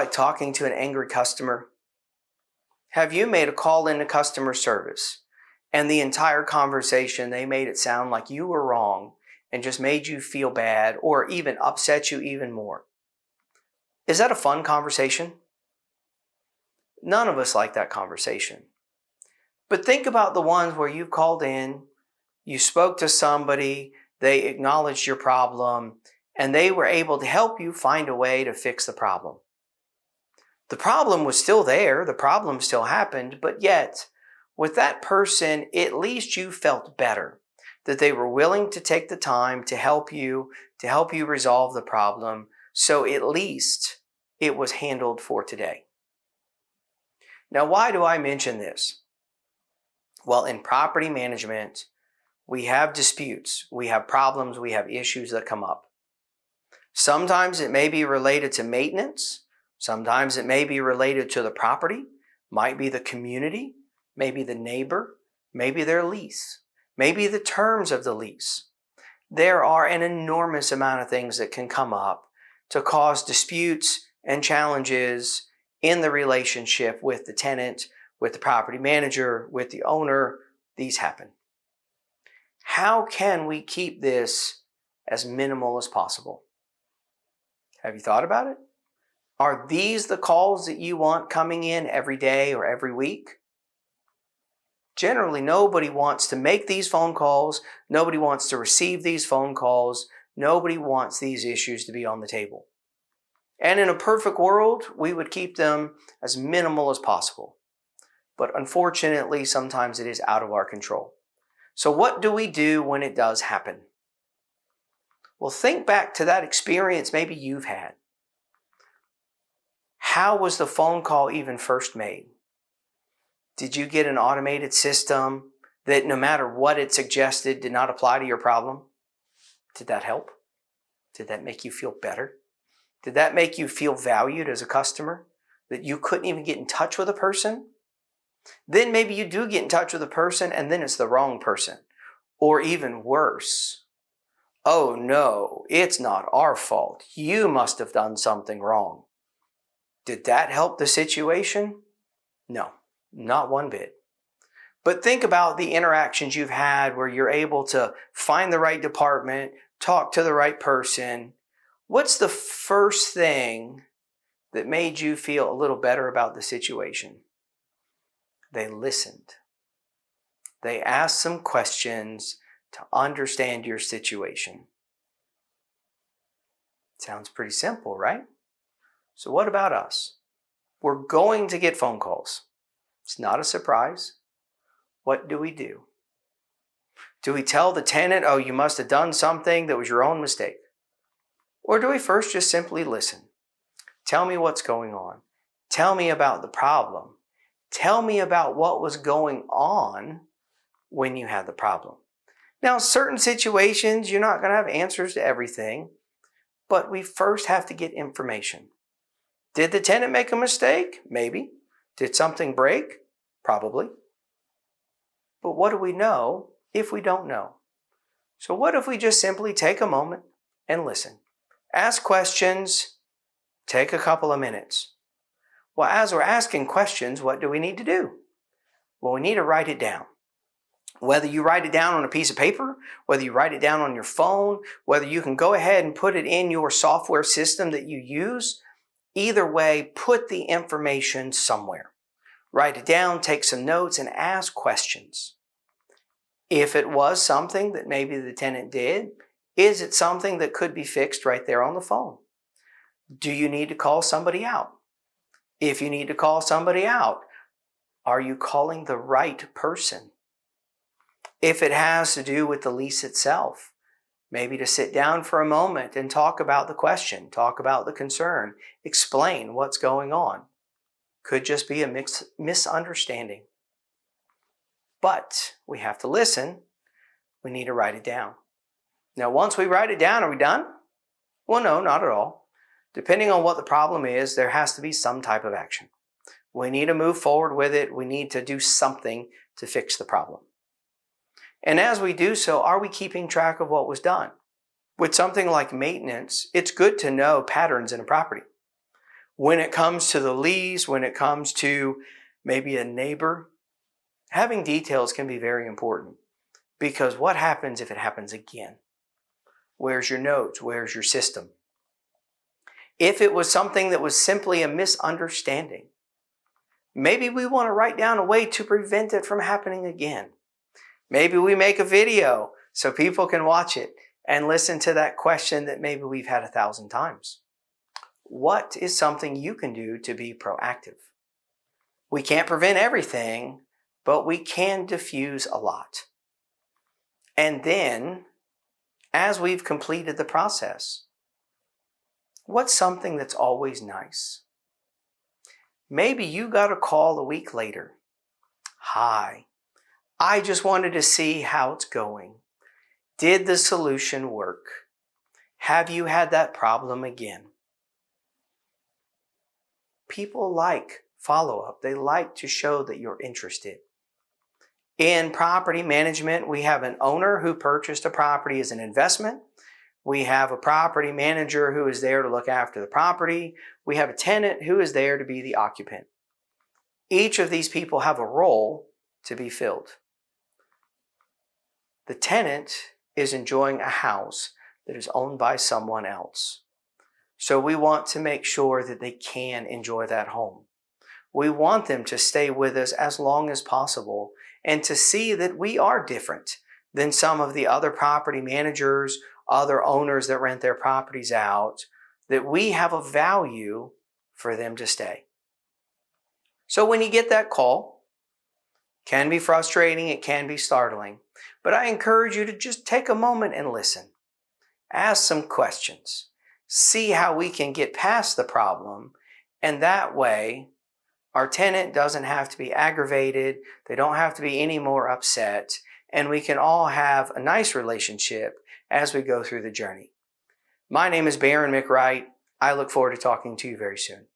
like talking to an angry customer? Have you made a call into customer service and the entire conversation, they made it sound like you were wrong and just made you feel bad or even upset you even more? Is that a fun conversation? None of us like that conversation. But think about the ones where you've called in, you spoke to somebody, they acknowledged your problem, and they were able to help you find a way to fix the problem. The problem was still there, the problem still happened, but yet, with that person, at least you felt better, that they were willing to take the time to help you resolve the problem, so at least it was handled for today. Now, why do I mention this? Well, in property management, we have disputes, we have problems, we have issues that come up. Sometimes it may be related to maintenance. Sometimes it may be related to the property, might be the community, maybe the neighbor, maybe their lease, maybe the terms of the lease. There are an enormous amount of things that can come up to cause disputes and challenges in the relationship with the tenant, with the property manager, with the owner. These happen. How can we keep this as minimal as possible? Have you thought about it? Are these the calls that you want coming in every day or every week? Generally, nobody wants to make these phone calls. Nobody wants to receive these phone calls. Nobody wants these issues to be on the table. And in a perfect world, we would keep them as minimal as possible. But unfortunately, sometimes it is out of our control. So what do we do when it does happen? Well, think back to that experience maybe you've had. How was the phone call even first made? Did you get an automated system that no matter what it suggested did not apply to your problem? Did that help? Did that make you feel better? Did that make you feel valued as a customer? That you couldn't even get in touch with a person? Then maybe you do get in touch with a person and then it's the wrong person. Or even worse, oh no, it's not our fault. You must have done something wrong. Did that help the situation? No, not one bit. But think about the interactions you've had where you're able to find the right department, talk to the right person. What's the first thing that made you feel a little better about the situation? They listened. They asked some questions to understand your situation. Sounds pretty simple, right? So what about us? We're going to get phone calls. It's not a surprise. What do? Do we tell the tenant, oh, you must have done something that was your own mistake? Or do we first just simply listen? Tell me what's going on. Tell me about the problem. Tell me about what was going on when you had the problem. Now, certain situations, you're not going to have answers to everything, but we first have to get information. Did the tenant make a mistake? Maybe. Did something break? Probably. But what do we know if we don't know? So what if we just simply take a moment and listen? Ask questions, take a couple of minutes. Well, as we're asking questions, what do we need to do? Well, we need to write it down. Whether you write it down on a piece of paper, whether you write it down on your phone, whether you can go ahead and put it in your software system that you use, either way, put the information somewhere. Write it down, take some notes, and ask questions. If it was something that maybe the tenant did, is it something that could be fixed right there on the phone? Do you need to call somebody out? If you need to call somebody out, are you calling the right person? If it has to do with the lease itself, maybe to sit down for a moment and talk about the question, talk about the concern, explain what's going on. Could just be a misunderstanding. But we have to listen. We need to write it down. Now, once we write it down, are we done? Well, no, not at all. Depending on what the problem is, there has to be some type of action. We need to move forward with it. We need to do something to fix the problem. And as we do so, are we keeping track of what was done? With something like maintenance, it's good to know patterns in a property. When it comes to the lease, when it comes to maybe a neighbor, having details can be very important, because what happens if it happens again? Where's your notes? Where's your system? If it was something that was simply a misunderstanding, maybe we want to write down a way to prevent it from happening again. Maybe we make a video so people can watch it and listen to that question that maybe we've had 1,000 times. What is something you can do to be proactive? We can't prevent everything, but we can diffuse a lot. And then, as we've completed the process, what's something that's always nice? Maybe you got a call a week later. Hi, I just wanted to see how it's going. Did the solution work? Have you had that problem again? People like follow-up. They like to show that you're interested. In property management, we have an owner who purchased a property as an investment. We have a property manager who is there to look after the property. We have a tenant who is there to be the occupant. Each of these people have a role to be filled. The tenant is enjoying a house that is owned by someone else. So we want to make sure that they can enjoy that home. We want them to stay with us as long as possible and to see that we are different than some of the other property managers, other owners that rent their properties out, that we have a value for them to stay. So when you get that call, it can be frustrating, it can be startling, but I encourage you to just take a moment and listen. Ask some questions. See how we can get past the problem, and that way our tenant doesn't have to be aggravated, they don't have to be any more upset, and we can all have a nice relationship as we go through the journey. My name is Baron McWright. I look forward to talking to you very soon.